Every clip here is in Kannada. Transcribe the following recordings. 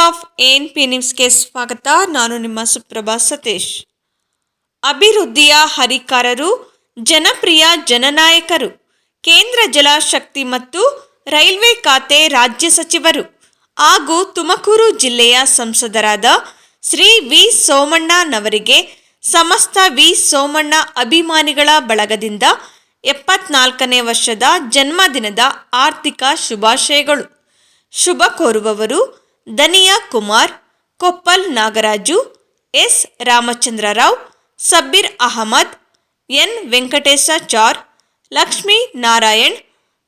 ಆಫ್ ಎಎನ್ಪಿ ನ್ಯೂಸ್ಗೆ ಸ್ವಾಗತ. ನಾನು ನಿಮ್ಮ ಸುಪ್ರಭಾ ಸತೀಶ್. ಅಭಿವೃದ್ಧಿಯ ಹರಿಕಾರರು, ಜನಪ್ರಿಯ ಜನನಾಯಕರು, ಕೇಂದ್ರ ಜಲಶಕ್ತಿ ಮತ್ತು ರೈಲ್ವೆ ಖಾತೆ ರಾಜ್ಯ ಸಚಿವರು ಹಾಗೂ ತುಮಕೂರು ಜಿಲ್ಲೆಯ ಸಂಸದರಾದ ಶ್ರೀ ವಿ ಸೋಮಣ್ಣನವರಿಗೆ ಸಮಸ್ತ ವಿ ಸೋಮಣ್ಣ ಅಭಿಮಾನಿಗಳ ಬಳಗದಿಂದ 74ನೇ ವರ್ಷದ ಜನ್ಮದಿನದ ಆರ್ಥಿಕ ಶುಭಾಶಯಗಳು. ಶುಭ ಕೋರುವವರು ದನಿಯಾ ಕುಮಾರ್, ಕೊಪ್ಪಲ್ ನಾಗರಾಜು, ಎಸ್ ರಾಮಚಂದ್ರರಾವ್, ಸಬ್ಬೀರ್ ಅಹಮದ್, ಎನ್ ವೆಂಕಟೇಶಾಚಾರ್, ಲಕ್ಷ್ಮೀ ನಾರಾಯಣ್,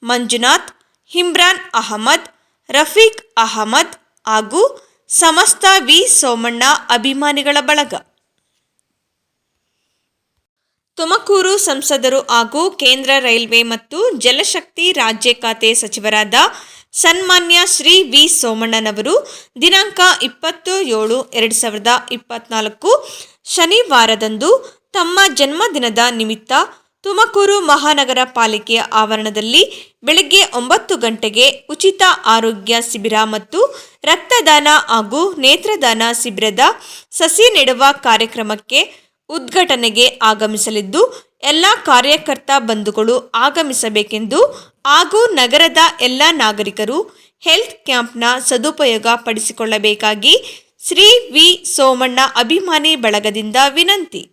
ಮಂಜುನಾಥ್, ಇಮ್ರಾನ್ ಅಹಮದ್, ರಫೀಕ್ ಅಹಮದ್ ಹಾಗೂ ಸಮಸ್ತ ವಿ ಸೋಮಣ್ಣ ಅಭಿಮಾನಿಗಳ ಬಳಗ. ತುಮಕೂರು ಸಂಸದರು ಹಾಗೂ ಕೇಂದ್ರ ರೈಲ್ವೆ ಮತ್ತು ಜಲಶಕ್ತಿ ರಾಜ್ಯ ಖಾತೆ ಸಚಿವರಾದ ಸನ್ಮಾನ್ಯ ಶ್ರೀ ವಿ ಸೋಮಣ್ಣನವರು ದಿನಾಂಕ 20/7/2024 ಶನಿವಾರದಂದು ತಮ್ಮ ಜನ್ಮದಿನದ ನಿಮಿತ್ತ ತುಮಕೂರು ಮಹಾನಗರ ಪಾಲಿಕೆಯ ಆವರಣದಲ್ಲಿ ಬೆಳಗ್ಗೆ 9 ಗಂಟೆಗೆ ಉಚಿತ ಆರೋಗ್ಯ ಶಿಬಿರ ಮತ್ತು ರಕ್ತದಾನ ಹಾಗೂ ನೇತ್ರದಾನ ಶಿಬಿರದ ಸಸಿ ನೆಡುವ ಕಾರ್ಯಕ್ರಮಕ್ಕೆ ಉದ್ಘಾಟನೆಗೆ ಆಗಮಿಸಲಿದ್ದು, ಎಲ್ಲ ಕಾರ್ಯಕರ್ತ ಬಂಧುಗಳು ಆಗಮಿಸಬೇಕೆಂದು ಹಾಗೂ ನಗರದ ಎಲ್ಲ ನಾಗರಿಕರು ಹೆಲ್ತ್ ಕ್ಯಾಂಪ್ನ ಸದುಪಯೋಗ ಪಡಿಸಿಕೊಳ್ಳಬೇಕಾಗಿ ಶ್ರೀ ವಿ ಸೋಮಣ್ಣ ಅಭಿಮಾನಿ ಬಳಗದಿಂದ ವಿನಂತಿ.